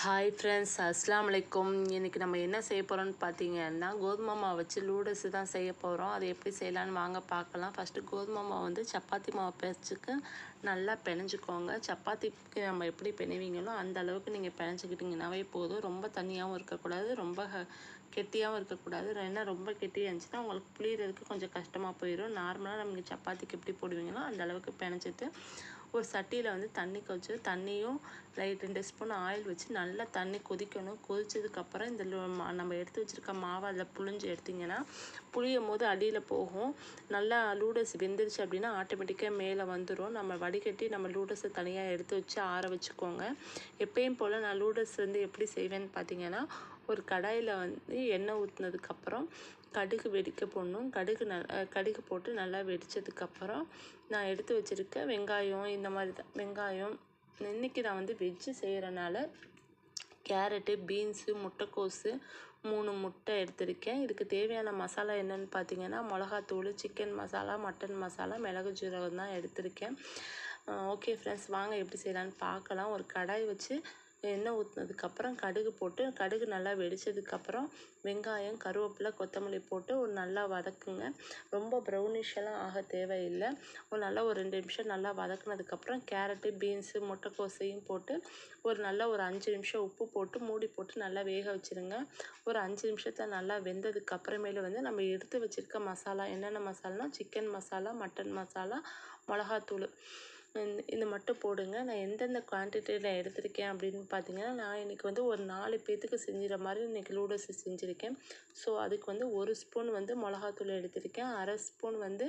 Hi friends, அஸ்ஸலாமு அலைக்கும். இன்றைக்கி நம்ம என்ன செய்ய போகிறோம்னு பார்த்தீங்கன்னா, கோதுமை மாவு வச்சு லூடஸு தான் செய்ய போகிறோம். அது எப்படி செய்யலான்னு வாங்க பார்க்கலாம். ஃபஸ்ட்டு கோதுமை மாவு வந்து சப்பாத்தி மாவு பேஸ்ட்டுக்கு நல்லா பிணைஞ்சிக்கோங்க. சப்பாத்திக்கு நம்ம எப்படி பிணைவீங்களோ அந்த அளவுக்கு நீங்கள் பிணைஞ்சிக்கிட்டிங்கனாவே போதும். ரொம்ப தண்ணியாகவும் இருக்கக்கூடாது, ரொம்ப கெட்டியாகவும் இருக்கக்கூடாது. ஏன்னா ரொம்ப கெட்டியாக இருந்துச்சுன்னா உங்களுக்கு புளியறதுக்கு கொஞ்சம் கஷ்டமாக போயிடும். நார்மலாக நம்ம சப்பாத்திக்கு எப்படி போடுவீங்களோ அந்த அளவுக்கு பிணைச்சிட்டு ஒரு சட்டியில் வந்து தண்ணி கொதிச்சு தண்ணியும் லைட் 2 ஸ்பூன் ஆயில் வச்சு நல்லா தண்ணி கொதிக்கணும். கொதிச்சதுக்கப்புறம் இந்த நம்ம எடுத்து வச்சுருக்க மாவை அதில் புழிஞ்சு எடுத்திங்கன்னா புளியும் போது அடியில் போகும். நல்லா லூடஸ் வெந்துருச்சு அப்படின்னா ஆட்டோமேட்டிக்காக மேலே வந்துடும். நம்ம வடிகட்டி நம்ம லூடஸை தனியாக எடுத்து வச்சு ஆற வச்சுக்கோங்க. எப்பயும் போல் நான் லூடஸ் வந்து எப்படி செய்வேன்னு பார்த்தீங்கன்னா, ஒரு கடாயில் வந்து எண்ணெய் ஊற்றினதுக்கப்புறம் கடுகு வெடிக்க போடணும். கடுகு போட்டு நல்லா வெடித்ததுக்கப்புறம் நான் எடுத்து வச்சுருக்க வெங்காயம் இந்த மாதிரி தான் வெங்காயம். இன்றைக்கி நான் வந்து வெஜ்ஜு செய்கிறனால கேரட்டு, பீன்ஸு, முட்டைக்கோஸு 3 முட்டை எடுத்திருக்கேன். இதுக்கு தேவையான மசாலா என்னென்னு பார்த்தீங்கன்னா, மிளகாத்தூள், சிக்கன் மசாலா, மட்டன் மசாலா, மிளகு ஜீரகம் தான் எடுத்திருக்கேன். ஓகே ஃப்ரெண்ட்ஸ், வாங்க எப்படி செய்யலான்னு பார்க்கலாம். ஒரு கடாய் வச்சு எண்ணெய் ஊற்றினதுக்கப்புறம் கடுகு போட்டு கடுகு நல்லா வெடித்ததுக்கப்புறம் வெங்காயம், கருவேப்பிலை, கொத்தமல்லி போட்டு ஒரு நல்லா வதக்குங்க. ரொம்ப ப்ரௌனிஷெல்லாம் ஆக தேவையில்லை. நல்லா ஒரு 2 நிமிஷம் நல்லா வதக்குனதுக்கப்புறம் கேரட்டு, பீன்ஸு, முட்டைக்கோஸையும் போட்டு ஒரு 5 நிமிஷம் உப்பு போட்டு மூடி போட்டு நல்லா வேக வச்சுருங்க. ஒரு 5 நிமிஷத்தில் நல்லா வெந்ததுக்கப்புறமேலு வந்து நம்ம எடுத்து வச்சுருக்க மசாலா என்னென்ன மசாலானா சிக்கன் மசாலா, மட்டன் மசாலா, மிளகாத்தூள் இது மட்டும் போடுங்க. நான் எந்தெந்த குவான்டிட்டியில் எடுத்திருக்கேன் அப்படின்னு பார்த்தீங்கன்னா, நான் இன்றைக்கி வந்து ஒரு 4 பேர்த்துக்கு செஞ்சுற மாதிரி இன்றைக்கி லூடஸ் செஞ்சுருக்கேன். ஸோ அதுக்கு வந்து 1 ஸ்பூன் வந்து மிளகாத்தூள் எடுத்திருக்கேன், 1/2 ஸ்பூன் வந்து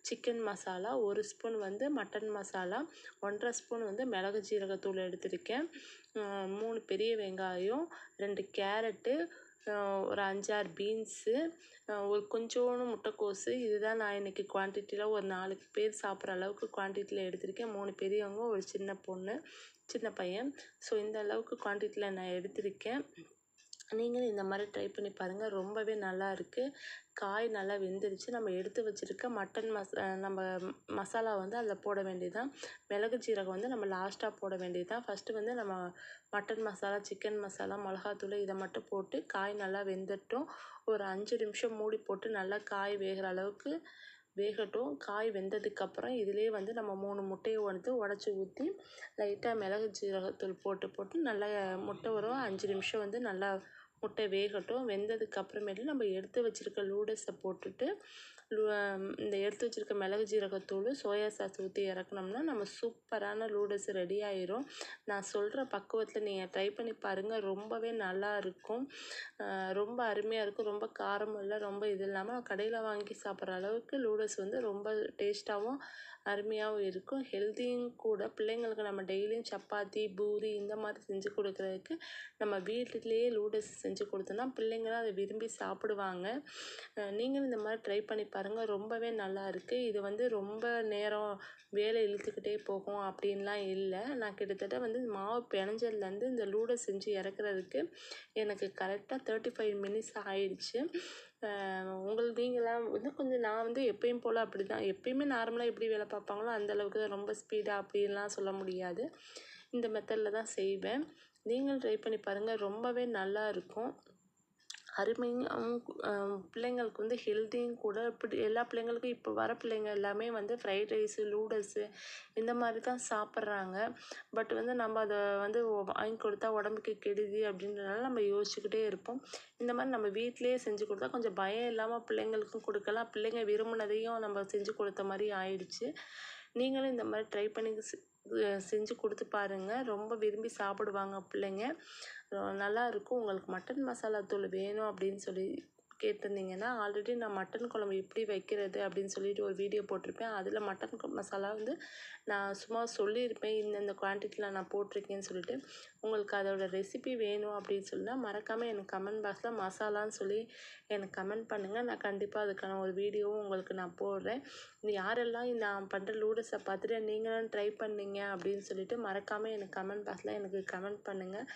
சிக்கன் மசாலா, 1 ஸ்பூன் வந்து மட்டன் மசாலா, 1/2 ஸ்பூன் வந்து மிளகு ஜீரகத்தூள் எடுத்திருக்கேன், 3 பெரிய வெங்காயம், 2 கேரட்டு, ஒரு 5, 6 பீன்ஸு, ஒரு கொஞ்சோண்டு முட்டைக்கோஸு. இதுதான் நான் இன்றைக்கி குவான்டிட்டியில் ஒரு 4 பேர் சாப்பிட்ற அளவுக்கு குவான்டிட்டியில் எடுத்திருக்கேன். 3 பெரியவங்க, ஒரு சின்ன பொண்ணு, சின்ன பையன். ஸோ இந்த அளவுக்கு குவான்டிட்டியில் நான் எடுத்திருக்கேன். நீங்களும் இந்த மாதிரி ட்ரை பண்ணி பாருங்கள். ரொம்பவே நல்லா இருக்குது. காய் நல்லா வெந்துருச்சு. நம்ம எடுத்து வச்சுருக்க நம்ம மசாலா வந்து அதில் போட வேண்டியதுதான். மிளகு ஜீரகம் வந்து நம்ம லாஸ்ட்டாக போட வேண்டியதுதான். ஃபஸ்ட்டு வந்து நம்ம மட்டன் மசாலா, சிக்கன் மசாலா, மிளகாத்தூள் இதை மட்டும் போட்டு காய் நல்லா வெந்துட்டோம். ஒரு 5 நிமிஷம் மூடி போட்டு நல்லா காய் வேகிற அளவுக்கு வேகட்டும். காய் வெந்ததுக்கப்புறம் இதிலே வந்து நம்ம 3 முட்டையை வந்து உடச்சி ஊற்றி லைட்டாக மிளகு ஜீரகத்தூள் போட்டு நல்லா முட்டை ஒரு 5 நிமிஷம் வந்து நல்லா முட்டை வேகட்டும். வெந்ததுக்கப்புறமேட்டு நம்ம எடுத்து வச்சுருக்க லூடஸை போட்டுட்டு இந்த எடுத்து வச்சுருக்க மிளகு ஜீரகத்தூள், சோயா சாஸ் ஊற்றி இறக்குனோம்னா நம்ம சூப்பரான லூடஸ் ரெடி ஆயிரும். நான் சொல்கிற பக்குவத்தில் நீங்கள் ட்ரை பண்ணி பாருங்கள். ரொம்பவே நல்லா இருக்கும். ரொம்ப அருமையாக இருக்கும். ரொம்ப காரமும் இல்லை, ரொம்ப இது இல்லாமல் கடையில் வாங்கி சாப்பிட்ற அளவுக்கு லூடஸ் வந்து ரொம்ப டேஸ்ட்டாகவும் அருமையாகவும் இருக்கும். ஹெல்த்தியும் கூட. பிள்ளைங்களுக்கு நம்ம டெய்லியும் சப்பாத்தி, பூரி இந்த மாதிரி செஞ்சு கொடுக்குறதுக்கு நம்ம வீட்டிலேயே லூடஸ் செஞ்சு கொடுத்தோன்னா பிள்ளைங்களும் அதை விரும்பி சாப்பிடுவாங்க. நீங்களும் இந்த மாதிரி ட்ரை பண்ணி பாருங்கள். ரொம்பவே நல்லா இருக்குது. இது வந்து ரொம்ப நேரம் வேலை இழுத்துக்கிட்டே போகும் அப்படின்லாம் இல்லை. நான் கிட்டத்தட்ட வந்து மாவு பிணைஞ்சதுலேருந்து இந்த லூடஸ் செஞ்சு இறக்குறதுக்கு எனக்கு கரெக்டாக 35 மினிட்ஸ் ஆயிடுச்சு. நீங்களாம் வந்து கொஞ்சம் நான் வந்து எப்பயும் போல் அப்படி தான் எப்பயுமே நார்மலாக எப்படி வேலை பார்ப்பாங்களோ அந்தளவுக்கு தான் ரொம்ப ஸ்பீடாக அப்படின்லாம் சொல்ல முடியாது. இந்த மெத்தடில் தான் செய்வேன். நீங்களும் ட்ரை பண்ணி பாருங்கள். ரொம்பவே நல்லா இருக்கும். அருமையும் பிள்ளைங்களுக்கு வந்து ஹெல்த்தியும் கூட. இப்படி எல்லா பிள்ளைங்களுக்கும் இப்போ வர பிள்ளைங்க எல்லாமே வந்து ஃப்ரைட் ரைஸு, லூடஸு இந்த மாதிரி தான் சாப்பிட்றாங்க. பட் வந்து நம்ம அதை வந்து வாங்கி கொடுத்தா உடம்புக்கு கெடுதி அப்படின்றனால நம்ம யோசிச்சுக்கிட்டே இருப்போம். இந்த மாதிரி நம்ம வீட்டிலேயே செஞ்சு கொடுத்தா கொஞ்சம் பயம் இல்லாமல் பிள்ளைங்களுக்கும் கொடுக்கலாம். பிள்ளைங்க விரும்பினதையும் நம்ம செஞ்சு கொடுத்த மாதிரி ஆயிடுச்சு. நீங்களும் இந்த மாதிரி ட்ரை பண்ணி செஞ்சு கொடுத்து பாருங்கள். ரொம்ப விரும்பி சாப்பிடுவாங்க பிள்ளைங்க. நல்லாயிருக்கும். உங்களுக்கு மட்டன் மசாலா தூள் வேணும் அப்படின்னு சொல்லி கேட்டிருந்தீங்கன்னா, ஆல்ரெடி நான் மட்டன் குழம்பு எப்படி வைக்கிறது அப்படின்னு சொல்லிட்டு ஒரு வீடியோ போட்டிருப்பேன். அதில் மட்டன் மசாலா வந்து நான் சும்மா சொல்லியிருப்பேன், இந்தந்த குவான்டிட்டியில் நான் போட்டிருக்கேன்னு சொல்லிட்டு. உங்களுக்கு அதோடய ரெசிபி வேணும் அப்படின்னு சொன்னால் மறக்காமல் எனக்கு கமெண்ட் பாக்ஸில் மசாலான்னு சொல்லி எனக்கு கமெண்ட் பண்ணுங்கள். நான் கண்டிப்பாக அதுக்கான ஒரு வீடியோவும் உங்களுக்கு நான் போடுறேன். யாரெல்லாம் நான் பண்ணுற லூடஸை பார்த்துட்டு நீங்களும் ட்ரை பண்ணீங்க அப்படின்னு சொல்லிட்டு மறக்காமல் எனக்கு கமெண்ட் பாக்ஸில் எனக்கு கமெண்ட் பண்ணுங்கள்.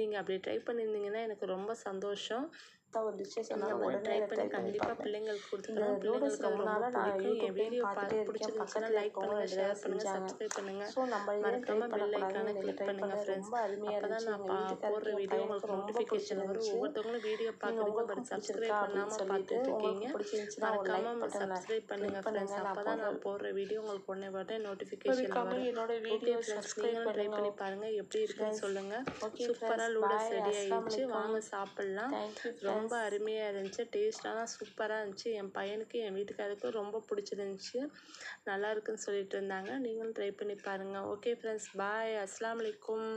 நீங்கள் அப்படி ட்ரை பண்ணியிருந்தீங்கன்னா எனக்கு ரொம்ப சந்தோஷம். ஒரு டிஷ்ஷை இந்த சொன்னாலும் மாதிரி உடனே ட்ரை அதை பண்ணி ட்ரை பண்ணி கண்டிப்பாக பார்ப்பேன். பிள்ளைங்களுக்கு இந்த கொடுத்துக்கணும். நூடுல்ஸ் பிள்ளைங்களுக்கு ரொம்ப அது ரொம்ப நாளாக நான் பிடிக்கும். என் யூடியூப்லேயும் வீடியோ பார்த்துட்டே இருக்கேன். பிடிச்சிருந்துச்சுன்னா பக்கத்தில் லைக் இருக்கவங்க பண்ணுங்கள், 2 தடவை ஷேர் பண்ணுங்கள், செஞ்சாங்க. சப்ஸ்கிரைப் பண்ணுங்கள். ஸோ நம்ம ஏன் ட்ரை மறக்காமல் பெல் பண்ணக்கூடாதுன்னு ஐக்கானை இன்றைக்கி கிளிக் ட்ரை பண்ணுங்கள் பண்ணேன். ஃப்ரெண்ட்ஸ். ரொம்ப அருமையாக அப்போ தான் இருந்துச்சு. நான் எங்கள் போடுற வீட்டுக்காருக்கு என் வீடியோ உங்களுக்கு பையனுக்கு ரொம்ப நோட்டிஃபிகேஷன் வரும். பிடிச்சிருந்துச்சு. ஒவ்வொருத்தவங்களும் வீடியோ நீங்கள் பார்க்குறீங்க, பட் உங்களுக்கும் பிடிச்சிருக்கா சப்ஸ்கிரைப் அப்படின்னு பண்ணாமல் சொல்லிட்டு பார்த்துட்டு உங்களுக்கு இருக்கீங்க. பிடிச்சிருந்துச்சுன்னா ஒரு லைக் மறக்காமல் பட்டனில் சப்ஸ்கிரைப் கிளிக் பண்ணுங்கள் ஃப்ரெண்ட்ஸ். பண்ணுங்கள். அப்போ நான் தான் போடுற நான் போடுற வீடியோ உங்களுக்கு உடனே நோட்டிஃபிகேஷனில் மறக்காம வரும். என்னோட ஓகே வீடியோ ஃப்ரெண்ட்ஸ், சப்ஸ்கிரைப் நீங்களும் ட்ரை பண்ணுங்க பண்ணி பாருங்கள் எப்படி இருக்குன்னு சொல்லுங்கள். ஓகே சூப்பராக ஃப்ரெண்ட்ஸ். லூடஸ் பாய். ரெடி அஸ்ஸலாமு ஆயிடுச்சு. அலைக்கும். வாங்க சாப்பிட்லாம். தேங்க்யூ ரொம்ப ஃப்ரெண்ட்ஸ். அருமையாக இருந்துச்சு. டேஸ்டாலாம் சூப்பராக இருந்துச்சு. என் பையனுக்கு என் வீட்டுக்காருக்கும் ரொம்ப பிடிச்சிருந்துச்சு. நல்லா இருக்குன்னு சொல்லிட்டு இருந்தாங்க. நீங்களும் ட்ரை பண்ணி பாருங்கள். ஓகே ஃப்ரெண்ட்ஸ், பாய். அஸ்ஸலாமு அலைக்கும்.